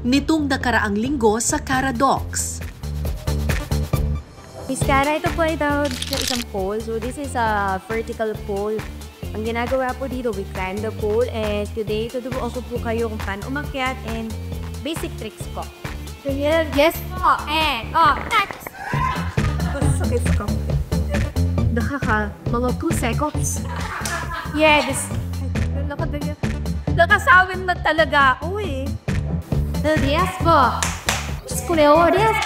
nitong nakaraang linggo sa Caradocs. Miss Cara, ito po ay tawag sa isang pole. So this is a vertical pole. Ang ginagawa po dito, we climb the pole, and today, tuturuan ko po kayo kung paano umakyat and basic tricks po. So here, yes po, and next! Sakit sa kamay. Mga 2 seconds. Yes. Nakasawin na talaga ako eh. Yes po. Yes.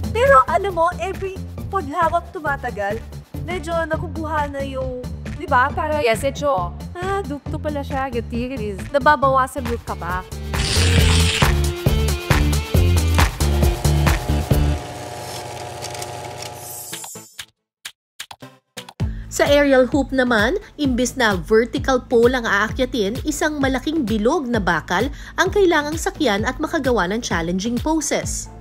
Pero alam mo, pag habang tumatagal, medyo nakukuha na yung, di ba? Para Yes, ito. Dukto pala siya. Gatiris. Nababawasan yung ka ba? Sa aerial hoop naman, imbis na vertical pole ang aakyatin, isang malaking bilog na bakal ang kailangang sakyan at makagawa ng challenging poses.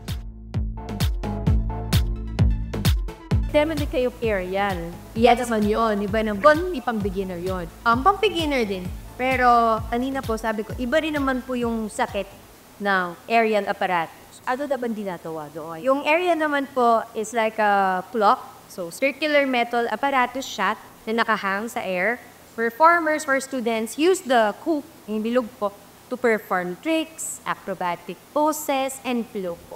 Demo din kayo aerial. Yes naman yun. Iba naman, pang beginner yun. Pang beginner din. Pero, kanina po, sabi ko, iba rin naman po yung sakit ng aerial apparatus. Ano naman dinatawa doon? Yung aerial naman po is like a clock. So, circular metal apparatus shot na nakahang sa air. Performers or students use the hoop, yung bilog po, to perform tricks, acrobatic poses, and flow po.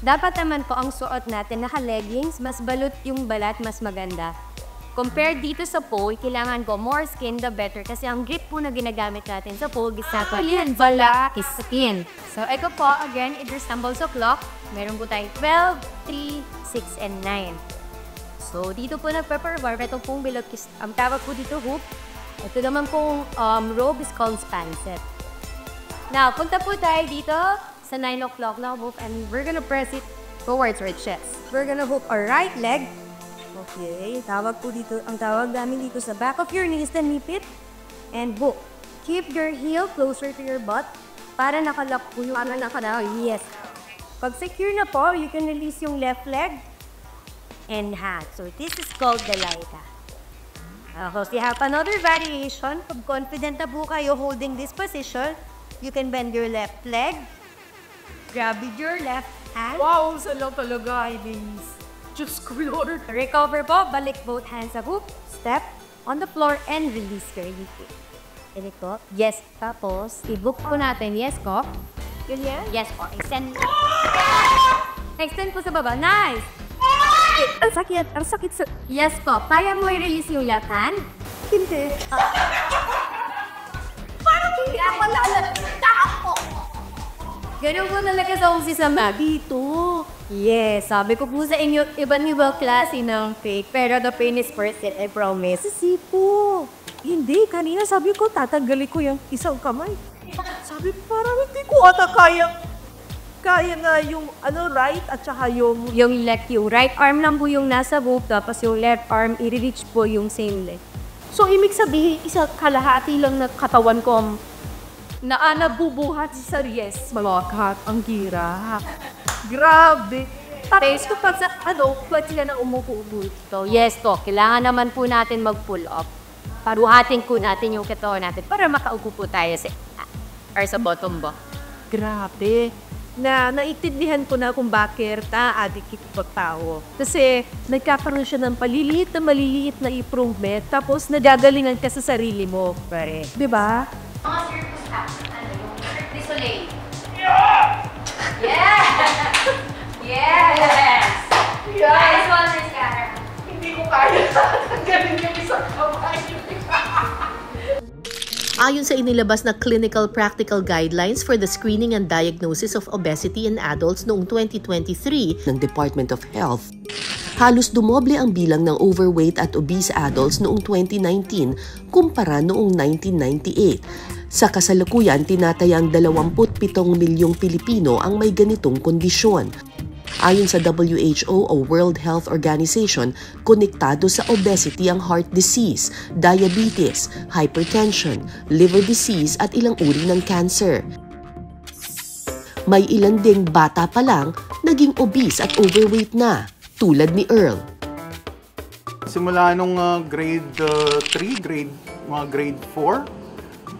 Dapat naman po ang suot natin naka-leggings, mas balot yung balat, mas maganda. Compared dito sa pole, kailangan ko more skin the better kasi ang grip po na ginagamit natin sa pole is balat is skin. So, ito po, again, it resembles a clock. Meron po tayo 12, 3, 6, and 9. So, dito po nagpe-perform. Ito pong bilog, ang tawag po dito hoop. Ito naman pong robe is called span set. Now, punta po tayo dito sa 9 o'clock na hoop and we're gonna press it towards our chest. We're gonna hoop our right leg. Okay, tawag po dito, ang tawag namin dito sa back of your knees, then nip it, and hook. Keep your heel closer to your butt para nakalock po yung yes. Pag secure na po, you can release yung left leg and hand. So this is called the laika. So you have another variation. Pag confident na po kayo holding this position, you can bend your left leg, grab with your left hand. wow, salaw talaga, Ibis. Just Lord. Recover po, balik both hands sa hoop, step on the floor, and release your hip. Ganito. Yes. Tapos, i-book po natin. Yes ko. Ganyan? Yes po. Extend. Extend po sa baba. Nice! Ang sakit. Ang sakit sa... Yes po. Kaya mo i-release yung left hand? Hindi. Parang hindi ako lalagta ako. Ganun po talaga sa usisama. Dito. Yes, sabi ko po sa inyo, ibang-ibang klase ng fake, pero the pain is worth it, I promise. Sipo. Hindi, kanina sabi ko, tatanggalin ko yung isang kamay. Sabi ko, parang hindi ko ata kaya nga yung right at saka yung... Yung left, yung right arm lang po yung nasa hoop, tapos yung left arm, i-reach po yung same leg. So, ibig sabihin, isa kalahati lang na katawan ko nabubuhat sa yes. Malakat, ang hirap. Grabe. Tapos kapag sa, pwede sila na umupo-upo. So, yes to. Kailangan naman po natin mag-pull up. Paruhatin ko natin yung katawan natin para makaupo po tayo sa bottom ba. Grabe. Naiintindihan ko na kung bakit addict pagtawo. Kasi nagkakaroon siya ng maliliit na improvement, tapos nagagalingan ka sa sarili mo. Pare. Diba? Mga circus action, yung Cirque du Soleil. Yeah! Yes! Nice one, Miss Cara. Hindi ko kaya. Ang galing yung isang kamay. Ayon sa inilabas na Clinical Practical Guidelines for the Screening and Diagnosis of Obesity in Adults noong 2023 ng Department of Health, halos dumoble ang bilang ng overweight at obese adults noong 2019 kumpara noong 1998. Sa kasalukuyan, tinatayang 27 milyong Pilipino ang may ganitong kondisyon. Ayon sa WHO o World Health Organization, konektado sa obesity ang heart disease, diabetes, hypertension, liver disease at ilang uri ng cancer. May ilan ding bata pa lang naging obese at overweight na, tulad ni Earl. Simula nung grade 3, grade mga grade 4,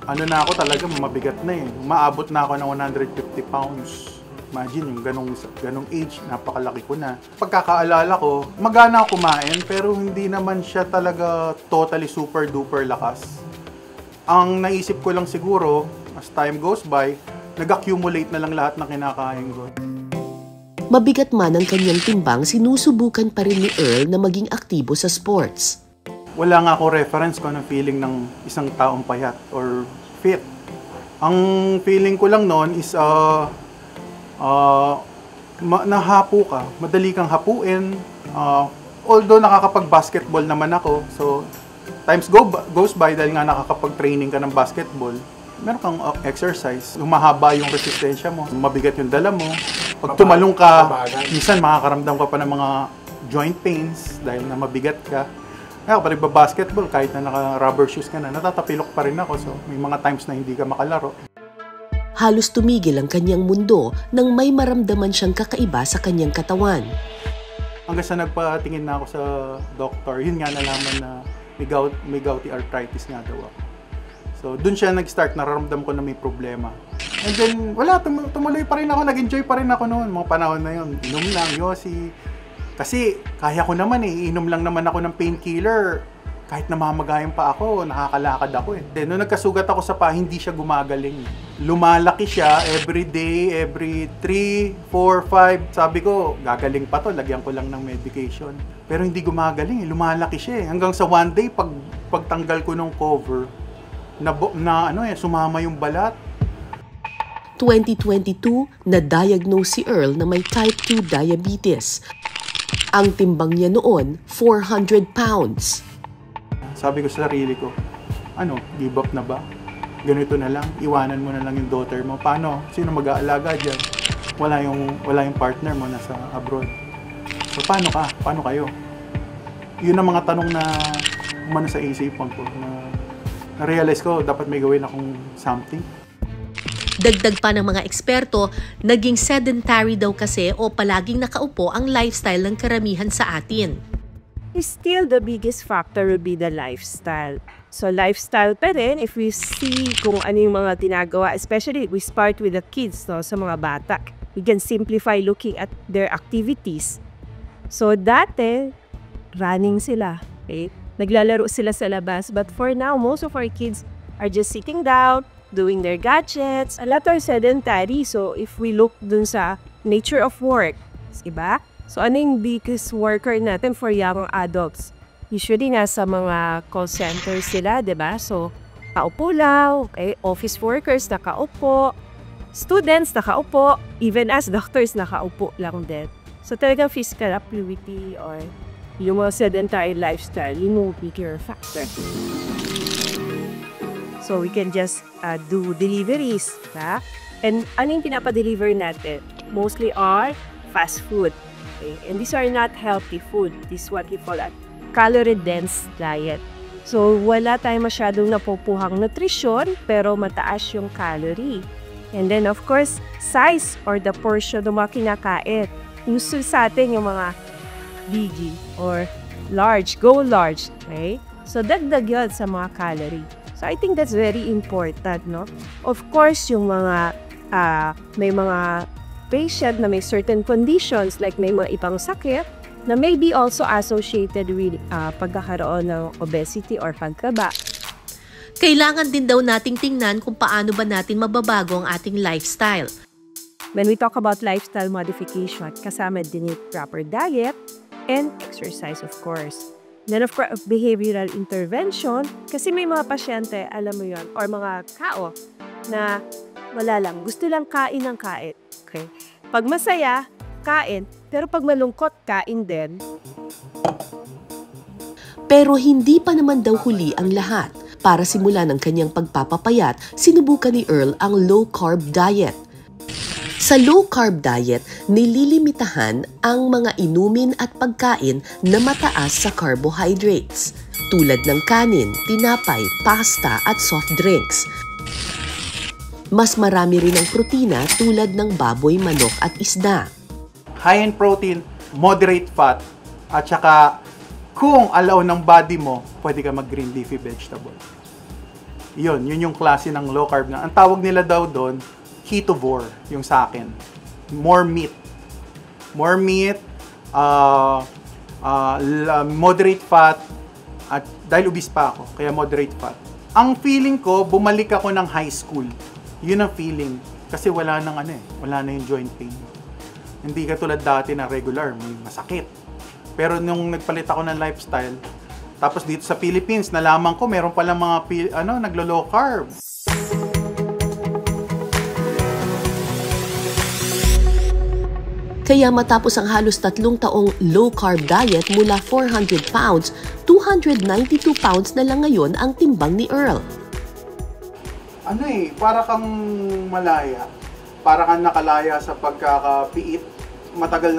ano na ako talaga, mabigat na eh. Maabot na ako ng 150 pounds. Imagine yung ganong age, napakalaki ko na. Pagkakaalala ko, magana ako kumain, pero hindi naman siya talaga totally super duper lakas. Ang naisip ko lang siguro, as time goes by, nag-accumulate na lang lahat ng kinakain ko. Mabigat man ang kanyang timbang, sinusubukan pa rin ni Earl na maging aktibo sa sports. Wala nga ako reference kung anong feeling ng isang taong payat or fit. Ang feeling ko lang noon is nahapo ka, madali kang hapuin. Although nakakapag-basketball naman ako, so times goes by dahil nga nakakapag-training ka ng basketball, meron kang exercise, humahaba yung resistensya mo, mabigat yung dala mo. Pag tumalong ka, minsan makakaramdam ka pa ng mga joint pains dahil na mabigat ka. Kaya kapag nagba-basketball, kahit na naka-rubber shoes ka na, natatapilok pa rin ako. So, may mga times na hindi ka makalaro. Halos tumigil ang kanyang mundo nang may maramdaman siyang kakaiba sa kanyang katawan. Hanggang sa nagpatingin na ako sa doktor, yun nga nalaman na may gouty arthritis nga daw ako. So, dun siya nag-start, nararamdam ko na may problema. And then, wala, tumuloy pa rin ako, nag-enjoy pa rin ako noon, mga panahon na yun. Inom lang, yosi. Kasi, kaya ko naman inom lang naman ako ng painkiller. Kahit namamagayan pa ako, nakakalakad ako eh. Then, nung nagkasugat ako sa paa, hindi siya gumagaling. Lumalaki siya every day, every 3, 4, 5. Sabi ko, gagaling pa to, lagyan ko lang ng medication. Pero hindi gumagaling, lumalaki siya eh. Hanggang sa one day, pagtanggal ko ng cover, sumama yung balat. 2022, na-diagnose si Earl na may type 2 diabetes. Ang timbang niya noon, 400 pounds. Sabi ko sa sarili ko, give up na ba? Ganito na lang, iwanan mo na lang yung daughter mo. Paano? Sino mag-aalaga dyan? Wala yung partner mo nasa abroad. So paano ka? Paano kayo? Yun ang mga tanong na umano sa isipan ko na na-realize ko dapat may gawin akong something. Dagdag pa ng mga eksperto, naging sedentary daw kasi o palaging nakaupo ang lifestyle ng karamihan sa atin. Still, the biggest factor will be the lifestyle. So, lifestyle pa rin, if we see kung ano yung mga tinagawa, especially we start with the kids, no, sa mga bata. We can simplify looking at their activities. So, dati, running sila. Okay? Naglalaro sila sa labas. But for now, most of our kids are just sitting down, doing their gadgets. A lot are sedentary. So, if we look dun sa nature of work, diba? So, ano yung biggest worker natin for young adults? Usually, nasa mga call centers sila, diba? So, nakaupo lang, okay? Office workers, nakaupo. Students, nakaupo. Even as doctors, nakaupo lang din. So, talagang physical activity or yung mga sedentary lifestyle, yun yung bigger factor. So, we can just do deliveries. Ha? And ano yung pinapa-deliver natin? Mostly are fast food. Okay? And these are not healthy food. This is what we call a calorie-dense diet. So, wala tayong masyadong napupuhang nutrisyon, pero mataas yung calorie. And then, of course, size or the portion ng mga kinakain. Usually sa atin yung mga BG or large, go large. Okay? So, dagdag yun sa mga calorie. So, I think that's very important, no? Of course, yung mga, may mga patient na may certain conditions, like may mga ibang sakit, na may be also associated with pagkakaroon ng obesity or pagkaba. Kailangan din daw nating tingnan kung paano ba natin mababago ang ating lifestyle. When we talk about lifestyle modification, kasama din yung proper diet and exercise, of course. Then, of course, behavioral intervention, kasi may mga pasyente, alam mo yon, or mga kao, na wala lang, gusto lang kain ng kain. Okay? Pag masaya, kain, pero pag malungkot, kain din. Pero hindi pa naman daw huli ang lahat. Para simulan ang kanyang pagpapapayat, sinubukan ni Earl ang low-carb diet. Sa low-carb diet, nililimitahan ang mga inumin at pagkain na mataas sa carbohydrates, tulad ng kanin, tinapay, pasta at soft drinks. Mas marami rin ang protina tulad ng baboy, manok at isda. High in protein, moderate fat, at saka kung allow ng body mo, pwede ka mag-green leafy vegetable. Yun yung klase ng low carb na. Ang tawag nila daw doon, ketovore, yung sa akin. More meat. More meat, moderate fat, at dahil obese pa ako, kaya moderate fat. Ang feeling ko, bumalik ako ng high school. Yun ang feeling. Kasi wala na yung joint pain. Hindi katulad dati na regular, may masakit. Pero nung nagpalit ako ng lifestyle, tapos dito sa Philippines, nalaman ko meron pala mga naglo-low carb. Kaya matapos ang halos 3 taong low-carb diet mula 400 pounds, 292 pounds na lang ngayon ang timbang ni Earl. Para kang malaya. Para kang nakalaya sa pagkakapiit. Matagal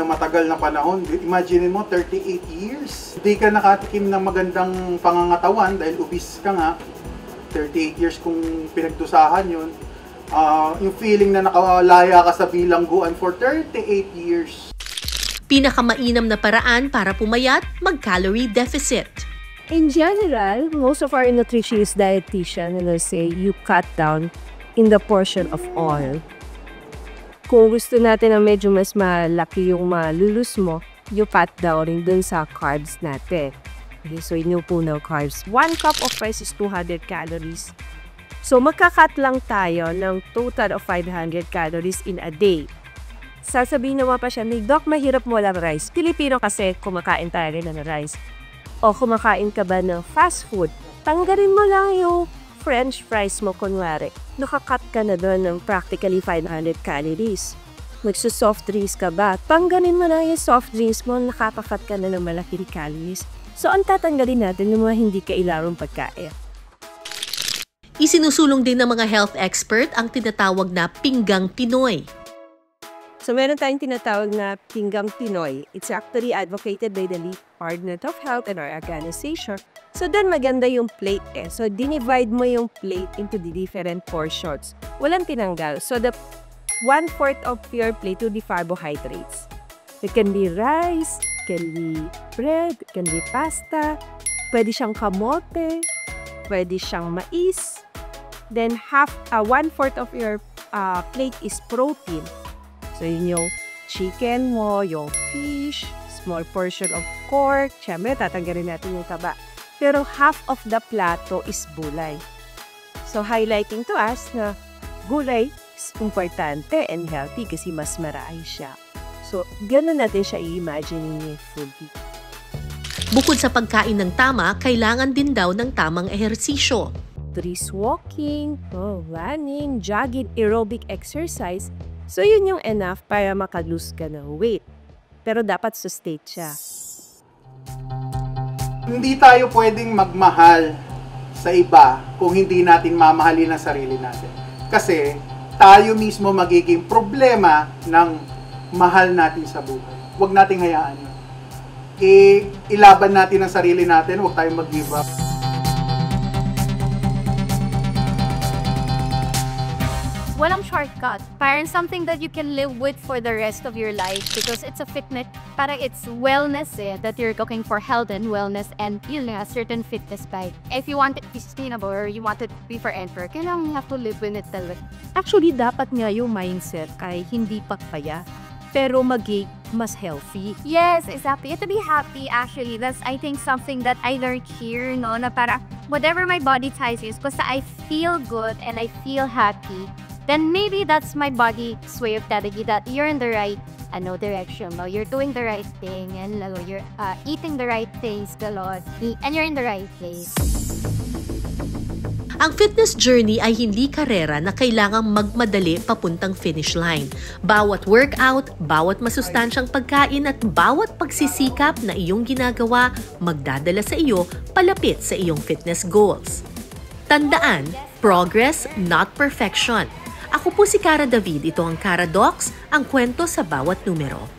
na panahon. Imagine mo, 38 years. Hindi ka nakatikim ng magandang pangangatawan dahil obese ka nga. 38 years kung pinagdusahan yun. Yung feeling na nakalaya ka sa bilangguan for 38 years. Pinakamainam na paraan para pumayat, mag-calorie deficit. In general, most of our nutritionist dietitian will say you cut down in the portion of oil. Kung gusto natin na medyo mas malaki yung malulus mo, you cut down rin dun sa carbs natin. Okay, so inupunaw carbs. 1 cup of rice is 200 calories. So magka-cut lang tayo ng total of 500 calories in a day. Sasabihin naman pa siya, Doc, mahirap mo walang rice. Pilipino kasi kumakain tayo rin ng rice. O kumakain ka ba ng fast food? Tanggalin mo lang yung french fries mo kunwari. Nakakat ka na doon ng practically 500 calories. Magsusoft drinks ka ba? Tanggalin mo na yung soft drinks mo, nakakakat ka na ng malaking calories. So ang tatanggalin natin yung mga hindi kailangang pagkain. Isinusulong din ng mga health expert ang tinatawag na pinggang Pinoy. So meron tayong tinatawag na pinggang Pinoy. It's actually advocated by the Department of Health and our organization. So then maganda yung plate So dinivide mo yung plate into the different portions. Walang tinanggal. So the 1/4 of your plate will be carbohydrates. It can be rice, can be bread, can be pasta, pwede siyang kamote, pwede siyang mais. Then 1/4 of your plate is protein. So yun yung chicken mo, yung fish, small portion of pork. Siyempre, tatanggalin natin yung taba. Pero half of the plato is gulay. So highlighting to us na gulay is importante and healthy kasi mas marami siya. So gano'n natin siya i-imagine yung food. Bukod sa pagkain ng tama, kailangan din daw ng tamang ehersisyo. Brisk walking, running, jogging, aerobic exercise. So yun yung enough para makalose ka ng weight. Pero dapat sustain siya. Hindi tayo pwedeng magmahal sa iba kung hindi natin mamahalin ang sarili natin. Kasi tayo mismo magiging problema ng mahal natin sa buhay. Huwag nating hayaan yun. Ilaban natin ang sarili natin, huwag tayong mag-give up. Walang shortcut. Parang something that you can live with for the rest of your life because it's a fitness, parang it's wellness that you're looking for health and wellness and yun nga, certain fitness by. If you want it to be sustainable or you want it to be forever, kailangan you have to live with it talaga. Actually, dapat nga yung mindset ay hindi pakpaya, pero maging mas healthy. Yes, exactly. To be happy, actually, that's, I think, something that I learned here, no, na para whatever my body type is, basta I feel good and I feel happy, then maybe that's my body's way of telling you that you're in the right direction. No? You're doing the right thing and you're eating the right things, and you're in the right place. Ang fitness journey ay hindi karera na kailangang magmadali papuntang finish line. Bawat workout, bawat masustansyang pagkain at bawat pagsisikap na iyong ginagawa magdadala sa iyo palapit sa iyong fitness goals. Tandaan, progress, not perfection. Ako po si Cara David, ito ang Cara Docs, ang kwento sa bawat numero.